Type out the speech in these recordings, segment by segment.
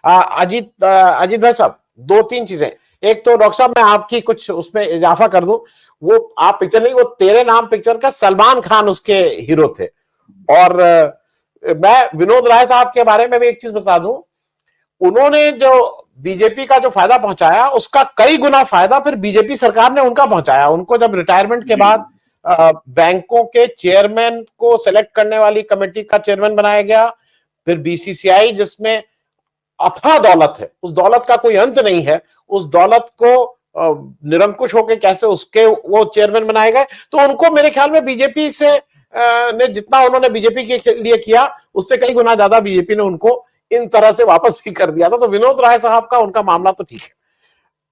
अजीत भाई साहब, दो तीन चीजें। एक तो डॉक्टर साहब मैं आपकी कुछ उसमें इजाफा कर दूं, वो आप पिक्चर नहीं, वो तेरे नाम पिक्चर का सलमान खान उसके हीरो थे। और मैं विनोद राय साहब के बारे में भी एक चीज बता दूं, उन्होंने जो बीजेपी का जो फायदा पहुंचाया उसका कई गुना फायदा फिर बीजेपी सरकार ने उनका पहुंचाया। उनको जब रिटायरमेंट के बाद बैंकों के चेयरमैन को सेलेक्ट करने वाली कमेटी का चेयरमैन बनाया गया, फिर बीसीसीआई जिसमें अथाह दौलत है, उस दौलत का कोई अंत नहीं है, उस दौलत को निरंकुश होकर कैसे उसके वो चेयरमैन बनाए गए। तो उनको मेरे ख्याल में बीजेपी से ने जितना उन्होंने बीजेपी के लिए किया उससे कई गुना ज्यादा बीजेपी ने उनको इन तरह से वापस भी कर दिया था। तो विनोद राय साहब का उनका मामला तो ठीक है।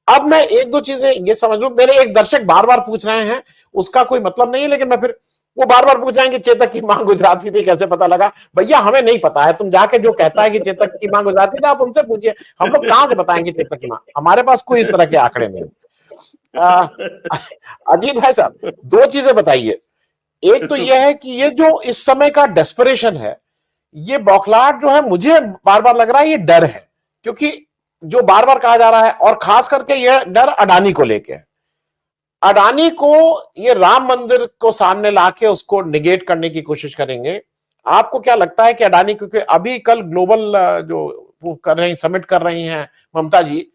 अब मैं एक दो चीजें ये समझ लूं, मेरे एक दर्शक बार बार पूछ रहे हैं, उसका कोई मतलब नहीं है, लेकिन मैं फिर वो बार बार पूछ रहे हैं कि चेतक की मां गुजराती थी, कैसे पता लगा? भैया हमें नहीं पता है, तुम जाके जो कहता है कि चेतक की मां गुजराती थी आप उनसे पूछिए, हम लोग कहां से बताएंगे चेतक की मां? हमारे पास कोई इस तरह के आंकड़े नहीं। अजीत भाई साहब, दो चीजें बताइए। एक तो यह है कि ये जो इस समय का डेस्परेशन है, ये बौखलाहट जो है, मुझे बार बार लग रहा है ये डर है, क्योंकि जो बार बार कहा जा रहा है, और खास करके ये डर अडानी को लेके है। अडानी को ये राम मंदिर को सामने लाके उसको निगेट करने की कोशिश करेंगे। आपको क्या लगता है कि अडानी, क्योंकि अभी कल ग्लोबल जो वो कर रहे हैं, समिट कर रही हैं ममता जी,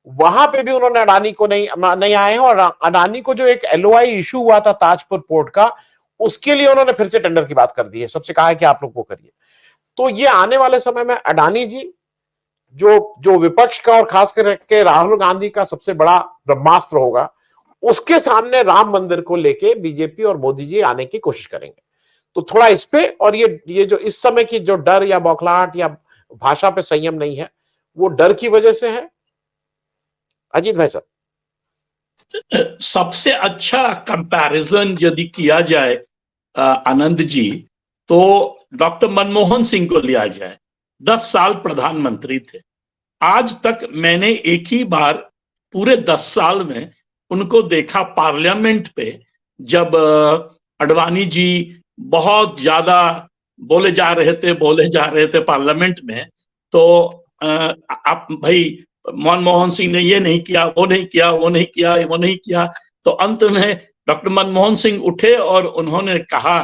वहां पे भी उन्होंने अडानी को नहीं आए हैं, और अडानी को जो एक एलओआई इशू हुआ था ताजपुर पोर्ट का, उसके लिए उन्होंने फिर से टेंडर की बात कर दी है, सबसे कहा है कि आप लोग वो करिए। तो ये आने वाले समय में अडानी जी जो जो विपक्ष का और खास करके राहुल गांधी का सबसे बड़ा ब्रह्मास्त्र होगा, उसके सामने राम मंदिर को लेके बीजेपी और मोदी जी आने की कोशिश करेंगे। तो थोड़ा इस पे, और ये जो इस समय की जो डर या बौखलाहट या भाषा पे संयम नहीं है, वो डर की वजह से है। अजीत भाई साहब, सबसे अच्छा कंपैरिजन यदि किया जाए आनंद जी, तो डॉक्टर मनमोहन सिंह को लिया जाए। 10 साल प्रधानमंत्री थे। आज तक मैंने एक ही बार पूरे 10 साल में उनको देखा पार्लियामेंट पे, जब अडवाणी जी बहुत ज्यादा बोले जा रहे थे पार्लियामेंट में, तो आप भाई मनमोहन सिंह ने ये नहीं किया, वो नहीं किया, वो नहीं किया, वो नहीं किया। तो अंत में डॉक्टर मनमोहन सिंह उठे और उन्होंने कहा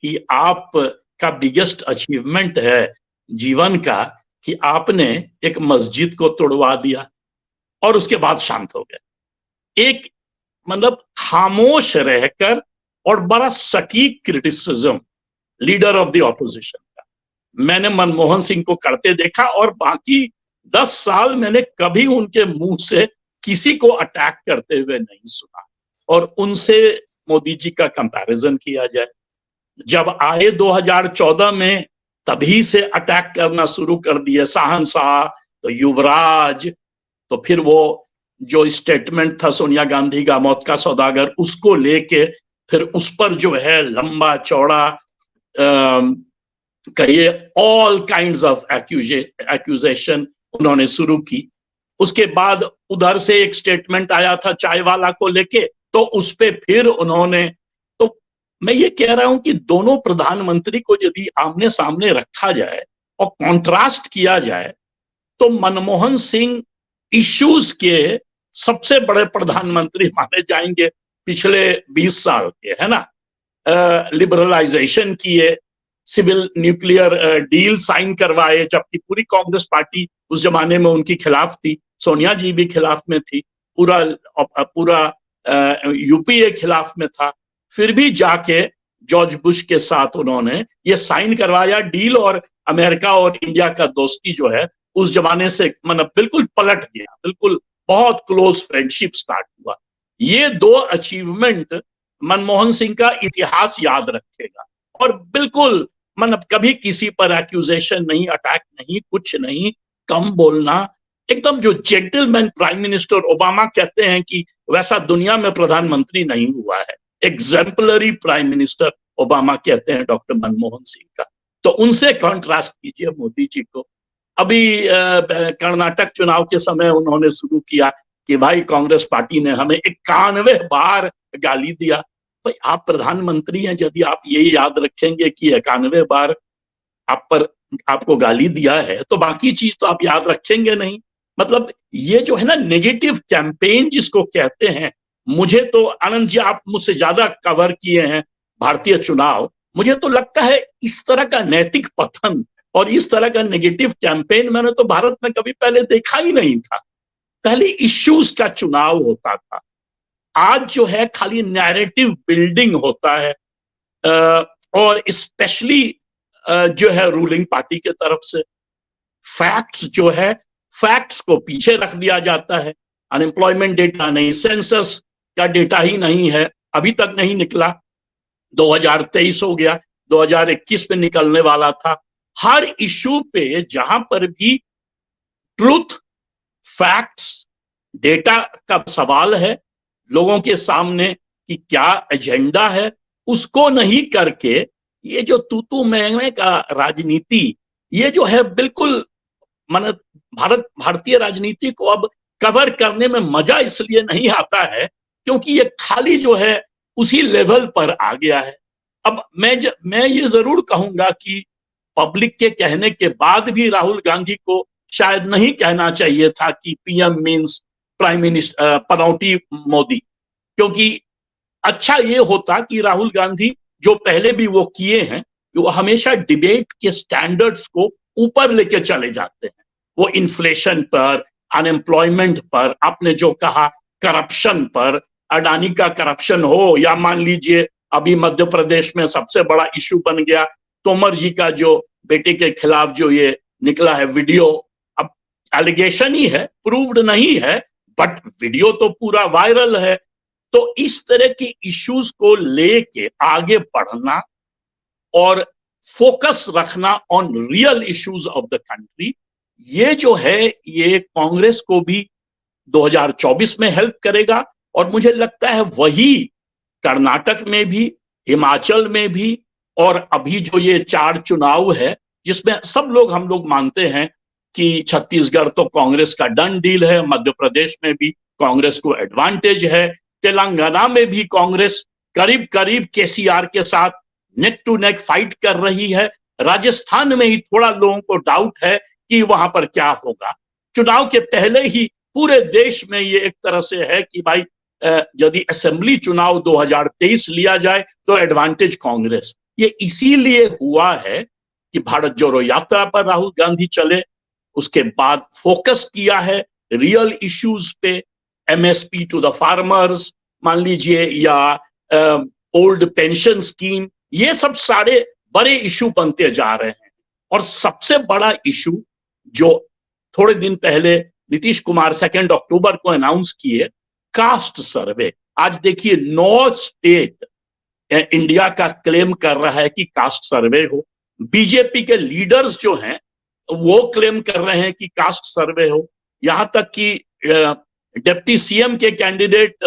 कि आपका बिगेस्ट अचीवमेंट है जीवन का कि आपने एक मस्जिद को तोड़वा दिया, और उसके बाद शांत हो गए। एक मतलब खामोश रहकर और बड़ा सटीक criticism leader of the opposition का मैंने मनमोहन सिंह को करते देखा, और बाकी 10 साल मैंने कभी उनके मुंह से किसी को अटैक करते हुए नहीं सुना। और उनसे मोदी जी का कंपैरिजन किया जाए, जब आए 2014 में तभी से अटैक करना शुरू कर दिए, शहंशाह, तो युवराज, तो फिर वो जो स्टेटमेंट था सोनिया गांधी का मौत का सौदागर, उसको लेके फिर उस पर जो है लंबा चौड़ा कहिए ऑल काइंड्स ऑफ एक्यूजेशन उन्होंने शुरू की। उसके बाद उधर से एक स्टेटमेंट आया था चाय वाला को लेके, तो उस पे फिर उन्होंने, तो मैं ये कह रहा हूं कि दोनों प्रधानमंत्री को यदि आमने सामने रखा जाए और कॉन्ट्रास्ट किया जाए, तो मनमोहन सिंह इश्यूज के सबसे बड़े प्रधानमंत्री माने जाएंगे पिछले 20 साल के, है ना। लिबरलाइजेशन किए, सिविल न्यूक्लियर डील साइन करवाए, जबकि पूरी कांग्रेस पार्टी उस जमाने में उनकी खिलाफ थी, सोनिया जी भी खिलाफ में थी, पूरा यूपीए खिलाफ में था। फिर भी जाके जॉर्ज बुश के साथ उन्होंने ये साइन करवाया डील, और अमेरिका और इंडिया का दोस्ती जो है उस जमाने से मतलब बिल्कुल पलट गया, बिल्कुल बहुत क्लोज फ्रेंडशिप स्टार्ट हुआ। ये दो अचीवमेंट मनमोहन सिंह का इतिहास याद रखेगा। और बिल्कुल मतलब कभी किसी पर एक्यूजेशन नहीं, अटैक नहीं, कुछ नहीं, कम बोलना, एकदम जो जेंटलमैन प्राइम मिनिस्टर ओबामा कहते हैं कि वैसा दुनिया में प्रधानमंत्री नहीं हुआ है। एग्जाम्पलरी प्राइम मिनिस्टर ओबामा कहते हैं डॉक्टर मनमोहन सिंह का। तो उनसे कॉन्ट्रास्ट कीजिए मोदी जी को। अभी कर्नाटक चुनाव के समय उन्होंने शुरू किया कि भाई कांग्रेस पार्टी ने हमें 91 बार गाली दिया। भाई आप प्रधानमंत्री हैं, यदि आप ये याद रखेंगे कि 91 बार आप पर आपको गाली दिया है तो बाकी चीज तो आप याद रखेंगे नहीं। मतलब ये जो है ना नेगेटिव कैंपेन जिसको कहते हैं, मुझे तो आनंद जी आप मुझसे ज्यादा कवर किए हैं भारतीय चुनाव, मुझे तो लगता है इस तरह का नैतिक पतन और इस तरह का नेगेटिव कैंपेन मैंने तो भारत में कभी पहले देखा ही नहीं था। पहले इश्यूज का चुनाव होता था, आज जो है खाली नैरेटिव बिल्डिंग होता है, और स्पेशली जो है रूलिंग पार्टी के तरफ से फैक्ट्स जो है, फैक्ट्स को पीछे रख दिया जाता है। अनएम्प्लॉयमेंट डेटा नहीं, सेंसस का डेटा ही नहीं है, अभी तक नहीं निकला, 2023 हो गया, 2021 में निकलने वाला था। हर इश्यू पे जहां पर भी ट्रूथ, फैक्ट्स, डेटा का सवाल है लोगों के सामने कि क्या एजेंडा है, उसको नहीं करके ये जो तू मैं का राजनीति, ये जो है बिल्कुल मन भारतीय राजनीति को अब कवर करने में मजा इसलिए नहीं आता है क्योंकि ये खाली जो है उसी लेवल पर आ गया है। अब मैं ये जरूर कहूंगा कि पब्लिक के कहने के बाद भी राहुल गांधी को शायद नहीं कहना चाहिए था कि पीएम मीन्स प्राइम मिनिस्टर पनौटी मोदी, क्योंकि अच्छा ये होता कि राहुल गांधी जो पहले भी वो किए हैं, वो हमेशा डिबेट के स्टैंडर्ड्स को ऊपर लेके चले जाते हैं। वो इन्फ्लेशन पर, अनएम्प्लॉयमेंट पर, आपने जो कहा करप्शन पर, अडानी का करप्शन हो या मान लीजिए अभी मध्य प्रदेश में सबसे बड़ा इश्यू बन गया तोमर जी का जो बेटे के खिलाफ जो ये निकला है वीडियो, अब एलिगेशन ही है, प्रूव्ड नहीं है, बट वीडियो तो पूरा वायरल है। तो इस तरह के इश्यूज को लेके आगे बढ़ना और फोकस रखना on real issues of the country, ये जो है ये कांग्रेस को भी 2024 में हेल्प करेगा। और मुझे लगता है वही कर्नाटक में भी, हिमाचल में भी, और अभी जो ये 4 चुनाव है जिसमें सब लोग हम लोग मानते हैं कि छत्तीसगढ़ तो कांग्रेस का डन डील है, मध्य प्रदेश में भी कांग्रेस को एडवांटेज है, तेलंगाना में भी कांग्रेस करीब करीब केसीआर के साथ नेक टू नेक फाइट कर रही है, राजस्थान में ही थोड़ा लोगों को डाउट है कि वहां पर क्या होगा। चुनाव के पहले ही पूरे देश में ये एक तरह से है कि भाई यदि असेंबली चुनाव 2023 लिया जाए तो एडवांटेज कांग्रेस। ये इसीलिए हुआ है कि भारत जोड़ो यात्रा पर राहुल गांधी चले, उसके बाद फोकस किया है रियल इश्यूज पे, एमएसपी टू द फार्मर्स मान लीजिए, या ओल्ड पेंशन स्कीम, ये सब सारे बड़े इश्यू बनते जा रहे हैं। और सबसे बड़ा इश्यू जो थोड़े दिन पहले नीतीश कुमार 2 अक्टूबर को अनाउंस किए, कास्ट सर्वे। आज देखिए 9 स्टेट इंडिया का क्लेम कर रहा है कि कास्ट सर्वे हो, बीजेपी के लीडर्स जो हैं वो क्लेम कर रहे हैं कि कास्ट सर्वे हो, यहां तक कि डिप्टी सीएम के कैंडिडेट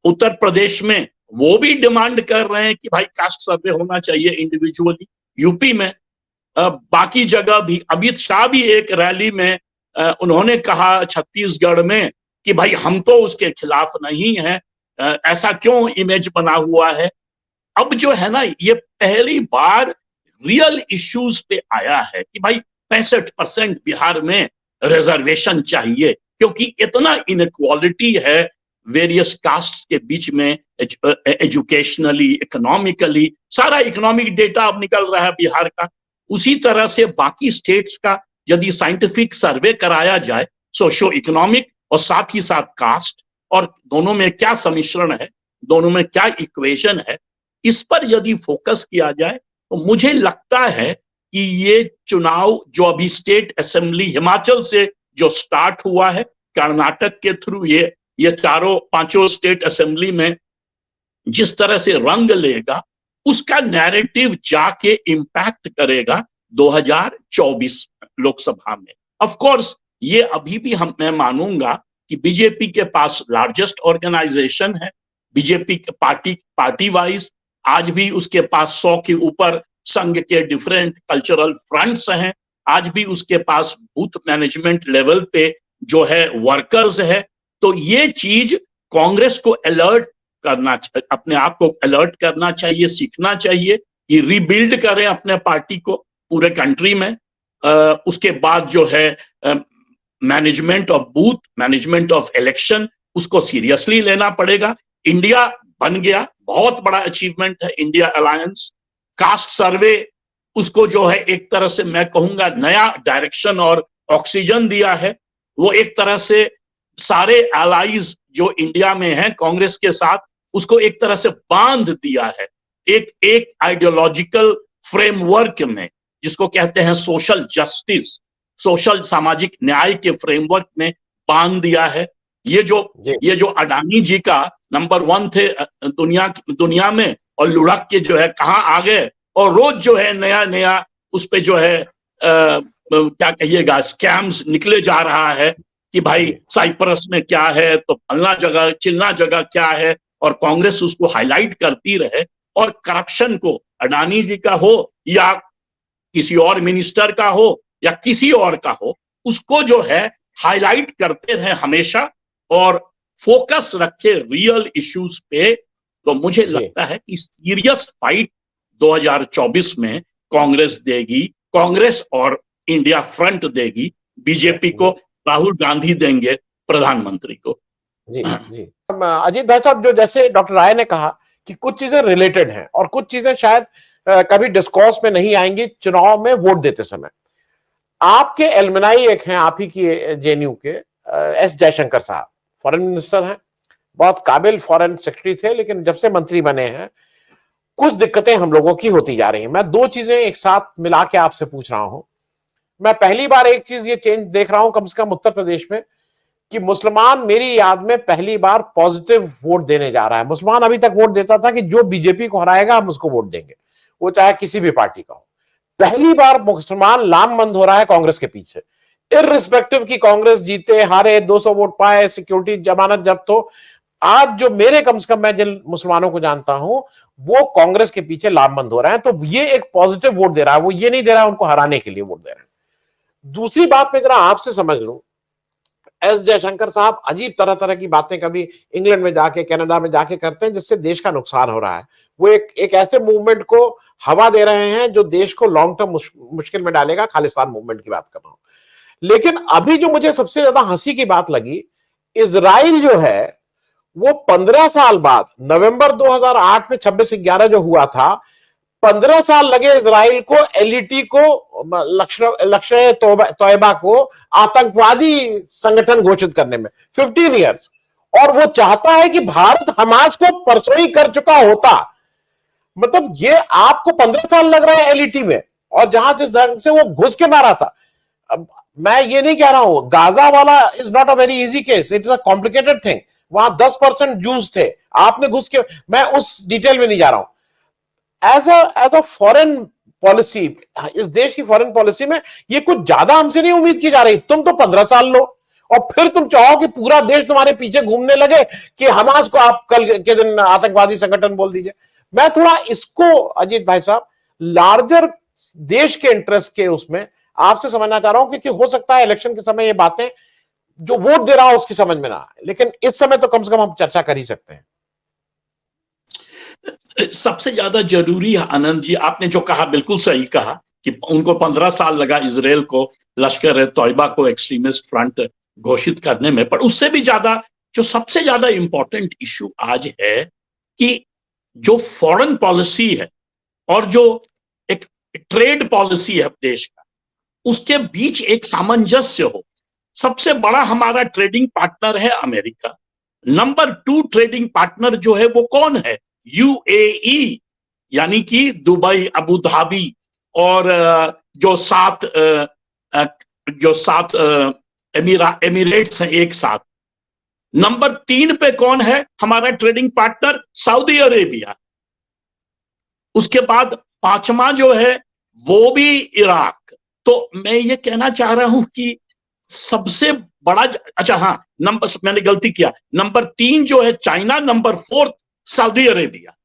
उत्तर प्रदेश में वो भी डिमांड कर रहे हैं कि भाई कास्ट सर्वे होना चाहिए इंडिविजुअली। यूपी में बाकी जगह भी, अमित शाह भी एक रैली में उन्होंने कहा छत्तीसगढ़ में कि भाई हम तो उसके खिलाफ नहीं है, ऐसा क्यों इमेज बना हुआ है। अब जो है ना ये पहली बार रियल इश्यूज पे आया है कि भाई 65% बिहार में रिजर्वेशन चाहिए, क्योंकि इतना इनइक्वालिटी है वेरियस कास्ट के बीच में, एजुकेशनली, इकोनॉमिकली, सारा इकोनॉमिक डेटा अब निकल रहा है बिहार का। उसी तरह से बाकी स्टेट्स का यदि साइंटिफिक सर्वे कराया जाए, सोशो इकोनॉमिक और साथ ही साथ कास्ट, और दोनों में क्या सम्मिश्रण है, दोनों में क्या इक्वेशन है, इस पर यदि फोकस किया जाए तो मुझे लगता है कि ये चुनाव जो अभी स्टेट असेंबली हिमाचल से जो स्टार्ट हुआ है, कर्नाटक के थ्रू ये चारों 5 स्टेट असेंबली में जिस तरह से रंग लेगा, उसका नैरेटिव जाके इंपैक्ट करेगा 2024 लोकसभा में। ऑफ कोर्स ये अभी भी मैं मानूंगा कि बीजेपी के पास लार्जेस्ट ऑर्गेनाइजेशन है, बीजेपी पार्टी वाइज आज भी उसके पास 100 के ऊपर संघ के डिफरेंट कल्चरल फ्रंट्स हैं, आज भी उसके पास बूथ मैनेजमेंट लेवल पे जो है वर्कर्स है। तो ये चीज कांग्रेस को अलर्ट करना, अपने आप को अलर्ट करना चाहिए, सीखना चाहिए कि रीबिल्ड करें अपने पार्टी को, पूरे कंट्री में। उसके बाद जो है management of booth, management of election, उसको सीरियसली लेना पड़ेगा। इंडिया बन गया, बहुत बड़ा अचीवमेंट है इंडिया अलायंस। कास्ट सर्वे, उसको जो है एक तरह से मैं कहूंगा नया डायरेक्शन और ऑक्सीजन दिया है। वो एक तरह से सारे एलाइज जो इंडिया में हैं कांग्रेस के साथ, उसको एक तरह से बांध दिया है एक आइडियोलॉजिकल फ्रेमवर्क में, जिसको कहते हैं सोशल जस्टिस, सोशल सामाजिक न्याय के फ्रेमवर्क में बांध दिया है। ये जो अडानी जी का नंबर 1 थे दुनिया में, और लुढ़क के जो है कहाँ आ गए, और रोज जो है नया नया उस पे जो है क्या कहिएगा स्कैम्स निकले जा रहा है कि भाई साइप्रस में क्या है, तो फलना जगह चिलना जगह क्या है, और कांग्रेस उसको हाईलाइट करती रहे। और करप्शन को अडानी जी का हो या किसी और मिनिस्टर का हो या किसी और का हो, उसको जो है हाईलाइट करते रहे हमेशा, और फोकस रखे रियल इश्यूज पे। तो मुझे लगता है कि सीरियस फाइट 2024 में कांग्रेस देगी, कांग्रेस और इंडिया फ्रंट देगी, बीजेपी को राहुल गांधी देंगे प्रधानमंत्री को। जी जी। अजीत भाई साहब, जो जैसे डॉक्टर राय ने कहा कि कुछ चीजें रिलेटेड हैं और कुछ चीजें शायद कभी डिस्कोर्स में नहीं आएंगी चुनाव में वोट देते समय। आपके एलमनाई एक हैं, आप ही की जेएनयू के एस जयशंकर साहब, फॉरेन मिनिस्टर हैं, बहुत काबिल फॉरेन सेक्रेटरी थे, लेकिन जब से मंत्री बने हैं कुछ दिक्कतें हम लोगों की होती जा रही हैं। मैं दो चीजें एक साथ मिला के आपसे पूछ रहा हूं। मैं पहली बार एक चीज ये चेंज देख रहा हूं कम से कम उत्तर प्रदेश में, कि मुसलमान मेरी याद में पहली बार पॉजिटिव वोट देने जा रहा है। मुसलमान अभी तक वोट देता था कि जो बीजेपी को हराएगा हम उसको वोट देंगे, वो चाहे किसी भी पार्टी का हो। पहली बार मुसलमान लामबंद हो रहा है कांग्रेस के पीछे, इररिस्पेक्टिव की कांग्रेस जीते हारे, 200 वोट पाए, सिक्योरिटी जमानत जब्त हो। आज जो मेरे कम से कम मैं जिन मुसलमानों को जानता हूं वो कांग्रेस के पीछे लामबंद हो रहे हैं, तो ये एक पॉजिटिव वोट दे रहा है। वो ये नहीं दे रहा है उनको हराने के लिए वोट दे रहे हैं। दूसरी बात मैं जरा आपसे समझ लूं, एस जयशंकर साहब अजीब तरह तरह की बातें कभी इंग्लैंड में जाके कनाडा में जाके करते हैं जिससे देश का नुकसान हो रहा है। वो एक ऐसे मूवमेंट को हवा दे रहे हैं जो देश को लॉन्ग टर्म मुश्किल में डालेगा। खालिस्तान मूवमेंट की बात कर रहा हूं। लेकिन अभी जो मुझे सबसे ज्यादा हंसी की बात लगी, इजराइल जो है वो 15 साल बाद नवंबर 2008 में 26/11 जो हुआ था, 15 साल लगे इजराइल को एलईटी को लश्कर तोयबा को आतंकवादी संगठन घोषित करने में, 15 इयर्स। और वो चाहता है कि भारत हमास को परसों ही कर चुका होता। मतलब ये आपको 15 साल लग रहा है एलईटी में, और जहां जिस ढंग से वो घुस के मारा था। अब मैं ये नहीं कह रहा हूं गाजा वाला is not a very easy case, it is a complicated thing. वहां 10% जूस थे, आपने घुस के, मैं उस डिटेल में नहीं जा रहा हूं। एज अ फॉरेन पॉलिसी, इस देश की फॉरेन पॉलिसी में ये कुछ ज्यादा हमसे नहीं उम्मीद की जा रही। तुम तो 15 साल लो और फिर तुम चाहो कि पूरा देश तुम्हारे पीछे घूमने लगे कि हमास को आप कल के दिन आतंकवादी संगठन बोल दीजिए। मैं थोड़ा इसको अजीत भाई साहब लार्जर देश के इंटरेस्ट के उसमें आपसे समझना चाह रहा हूं, क्योंकि हो सकता है इलेक्शन के समय ये बातें जो वोट दे रहा हो उसकी समझ में ना आए, लेकिन इस समय तो कम से कम हम चर्चा कर ही सकते हैं। सबसे ज्यादा जरूरी है आनंद जी, आपने जो कहा बिल्कुल सही कहा कि उनको 15 साल लगा इजराइल को लश्कर तोयबा को एक्सट्रीमिस्ट फ्रंट घोषित करने में। पर उससे भी ज्यादा जो सबसे ज्यादा इंपॉर्टेंट इश्यू आज है कि जो फॉरेन पॉलिसी है और जो एक ट्रेड पॉलिसी है देश का, उसके बीच एक सामंजस्य हो। सबसे बड़ा हमारा ट्रेडिंग पार्टनर है अमेरिका। नंबर 2 ट्रेडिंग पार्टनर जो है वो कौन है? यूएई, यानी कि दुबई, अबू धाबी और जो सात एमिरेट्स हैं एक साथ। नंबर 3 पे कौन है हमारा ट्रेडिंग पार्टनर? Saudi Arabia. उसके बाद 5वां जो है वो भी इराक। तो मैं ये कहना चाह रहा हूं कि सबसे बड़ा, अच्छा हाँ, मैंने गलती किया, नंबर 3 जो है चाइना, नंबर 4 सऊदी अरेबिया।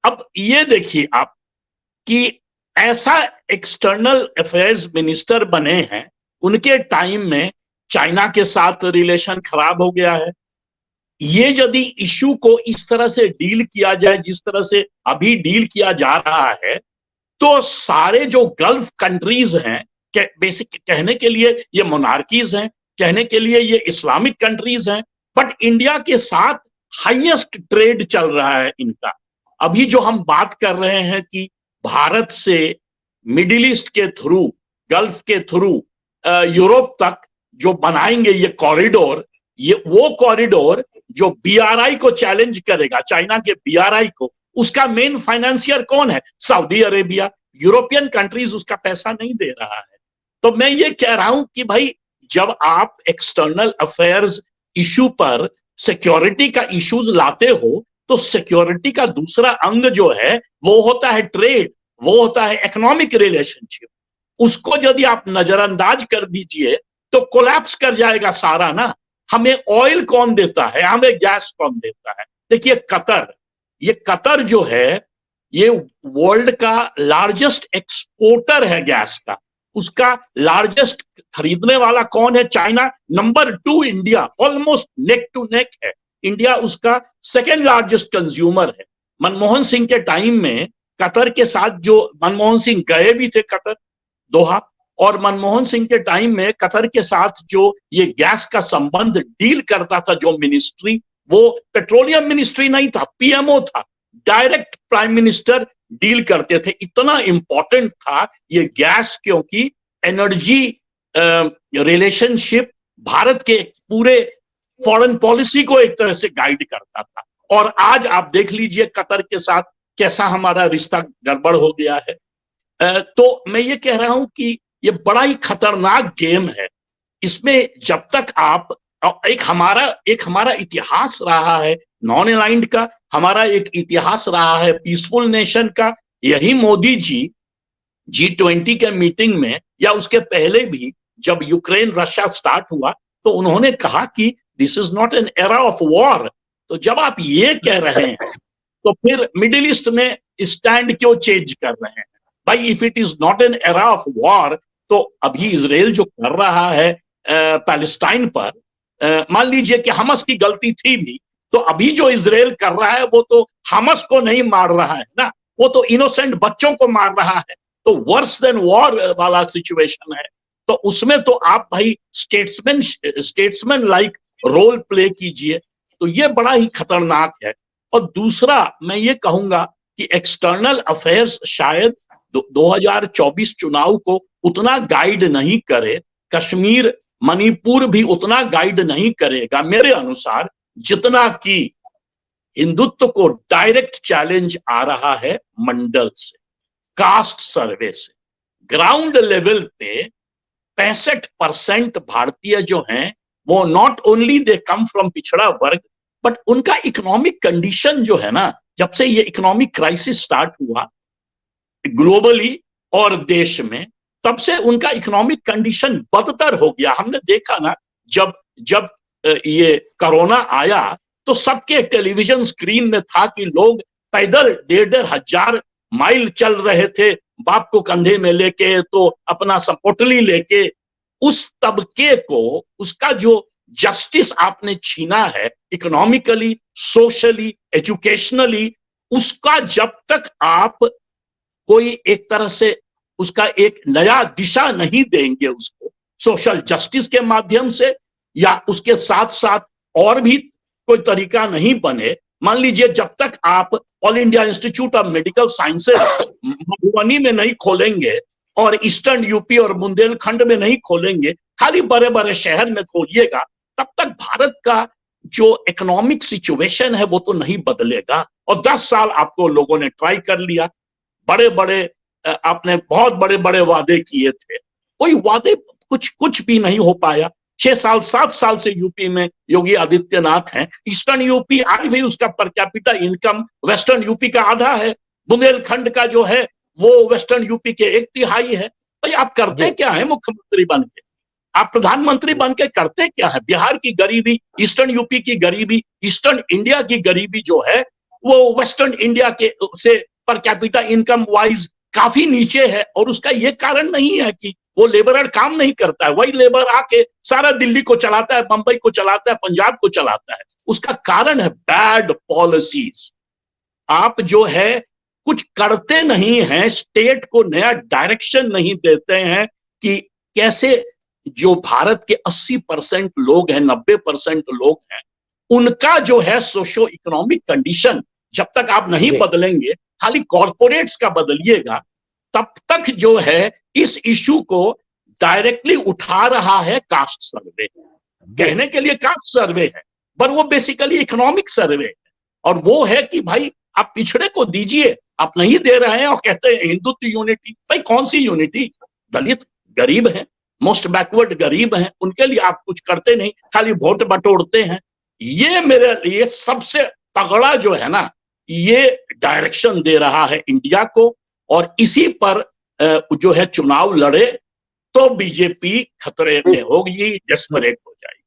अब ये देखिए आप कि ऐसा एक्सटर्नल अफेयर्स मिनिस्टर बने हैं, उनके टाइम में चाइना के साथ रिलेशन खराब हो गया है। ये यदि इश्यू को इस तरह से डील किया जाए जिस तरह से अभी डील किया जा रहा है, तो सारे जो गल्फ कंट्रीज हैं, बेसिक कहने के लिए ये मोनार्कीज हैं, कहने के लिए ये इस्लामिक कंट्रीज हैं, बट इंडिया के साथ हाईएस्ट ट्रेड चल रहा है इनका। अभी जो हम बात कर रहे हैं कि भारत से मिडिल ईस्ट के थ्रू, गल्फ के थ्रू यूरोप तक जो बनाएंगे ये कॉरिडोर, ये वो कॉरिडोर जो बीआरआई को चैलेंज करेगा, चाइना के बीआरआई को, उसका मेन फाइनेंसियर कौन है? Saudi Arabia. यूरोपियन कंट्रीज उसका पैसा नहीं दे रहा है। तो मैं ये कह रहा हूं कि भाई जब आप एक्सटर्नल अफेयर्स इशू पर सिक्योरिटी का इश्यूज लाते हो, तो सिक्योरिटी का दूसरा अंग जो है वो होता है ट्रेड, वो होता है इकोनॉमिक रिलेशनशिप। उसको यदि आप नजरअंदाज कर दीजिए तो कोलैप्स कर जाएगा सारा ना। हमें ऑयल कौन देता है, हमें गैस कौन देता है? देखिए कतर, ये कतर जो है ये वर्ल्ड का लार्जेस्ट एक्सपोर्टर है गैस का। उसका लार्जेस्ट खरीदने वाला कौन है? China. Number 2 India, almost neck to neck है। इंडिया उसका सेकेंड लार्जेस्ट कंज्यूमर है। मनमोहन सिंह के टाइम में कतर के साथ जो, मनमोहन सिंह गए भी थे कतर, दोहा, और मनमोहन सिंह के टाइम में कतर के साथ जो ये गैस का संबंध डील करता था जो मिनिस्ट्री, वो पेट्रोलियम मिनिस्ट्री नहीं था, पीएमओ था। डायरेक्ट प्राइम मिनिस्टर डील करते थे। इतना इंपॉर्टेंट था ये गैस, क्योंकि एनर्जी रिलेशनशिप भारत के पूरे फॉरेन पॉलिसी को एक तरह से गाइड करता था। और आज आप देख लीजिए कतर के साथ कैसा हमारा रिश्ता गड़बड़ हो गया है। तो मैं ये कह रहा हूं कि ये बड़ा ही खतरनाक गेम है। इसमें जब तक आप, एक हमारा इतिहास रहा है नॉन अलाइंड का, हमारा एक इतिहास रहा है पीसफुल नेशन का। यही मोदी जी G20 के मीटिंग में या उसके पहले भी जब यूक्रेन रशिया स्टार्ट हुआ तो उन्होंने कहा कि this is not an era of war. तो जब आप ये कह रहे हैं तो फिर मिडिल ईस्ट में स्टैंड क्यों चेंज कर रहे हैं? भाई if it is not an era of war, तो अभी इजराइल जो कर रहा है पैलेस्टाइन पर, मान लीजिए कि हमास की गलती थी भी, तो अभी जो इजराइल कर रहा है वो तो हमास को नहीं मार रहा है ना, वो तो इनोसेंट बच्चों को मार रहा है। तो वर्स देन वॉर वाला सिचुएशन है। तो उसमें तो आप भाई स्टेट्समैन लाइक रोल प्ले कीजिए। तो ये बड़ा ही खतरनाक है। और दूसरा मैं ये कहूंगा कि एक्सटर्नल अफेयर्स शायद 2024 चुनाव को उतना गाइड नहीं करे, कश्मीर मणिपुर भी उतना गाइड नहीं करेगा मेरे अनुसार, जितना कि हिंदुत्व को डायरेक्ट चैलेंज आ रहा है मंडल से, कास्ट सर्वे से। ग्राउंड लेवल पे 65% भारतीय जो हैं वो not only they come from पिछड़ा वर्ग, बट उनका इकोनॉमिक कंडीशन जो है ना, जब से ये इकोनॉमिक क्राइसिस स्टार्ट हुआ ग्लोबली और देश में, तब से उनका इकोनॉमिक कंडीशन बदतर हो गया। हमने देखा ना, जब जब ये कोरोना आया तो सबके टेलीविजन स्क्रीन में था कि लोग पैदल 1,500 माइल चल रहे थे, बाप को कंधे में लेके, तो अपना सपोटली लेके। उस तबके को उसका जो जस्टिस आपने छीना है इकोनॉमिकली, सोशली, एजुकेशनली, उसका जब तक आप कोई एक तरह से उसका एक नया दिशा नहीं देंगे उसको सोशल जस्टिस के माध्यम से, या उसके साथ साथ और भी कोई तरीका नहीं बने। मान लीजिए जब तक आप all India institute of medical sciences Madhubani में नहीं खोलेंगे और ईस्टर्न यूपी और बुंदेलखंड में नहीं खोलेंगे, खाली बड़े बड़े शहर में खोलिएगा, तब तक भारत का जो इकोनॉमिक सिचुएशन है वो तो नहीं बदलेगा। और 10 साल आपको लोगों ने ट्राई कर लिया, बड़े बड़े आपने बहुत बड़े बड़े वादे किए थे, कोई वादे कुछ भी नहीं हो पाया। 6 साल 7 साल से यूपी में योगी आदित्यनाथ हैं। ईस्टर्न यूपी आज भी उसका per capita income western UP का आधा है, बुंदेलखंड का जो है वो वेस्टर्न यूपी के 1/3 है। भाई आप करते क्या है मुख्यमंत्री बन के? आप प्रधानमंत्री बन के करते क्या है? बिहार की गरीबी, ईस्टर्न यूपी की गरीबी, ईस्टर्न इंडिया की गरीबी जो है वो वेस्टर्न इंडिया के से पर कैपिटा इनकम वाइज काफी नीचे है। और उसका ये कारण नहीं है कि वो लेबरर काम नहीं करता है, वही लेबर आके सारा दिल्ली को चलाता है, बंबई को चलाता है, पंजाब को चलाता है। उसका कारण है बैड पॉलिसीज। आप जो है कुछ करते नहीं हैं, स्टेट को नया डायरेक्शन नहीं देते हैं कि कैसे जो भारत के 80% लोग हैं, 90% लोग हैं, उनका जो है सोशो इकोनॉमिक कंडीशन जब तक आप नहीं बदलेंगे, खाली कॉर्पोरेट्स का बदलिएगा, तब तक जो है इस इशू को डायरेक्टली उठा रहा है कास्ट सर्वे। कहने के लिए कास्ट सर्वे है, पर वो बेसिकली इकोनॉमिक सर्वे है। और वो है कि भाई आप पिछड़े को दीजिए, आप नहीं दे रहे हैं और कहते हैं हिंदुत्व यूनिटी। भाई कौन सी यूनिटी? दलित गरीब हैं, मोस्ट बैकवर्ड गरीब हैं, उनके लिए आप कुछ करते नहीं, खाली वोट बटोरते हैं। ये मेरे लिए सबसे तगड़ा जो है ना, ये डायरेक्शन दे रहा है इंडिया को। और इसी पर जो है चुनाव लड़े तो बीजेपी खतरे में होगी, डेस्परेट हो जाएगी।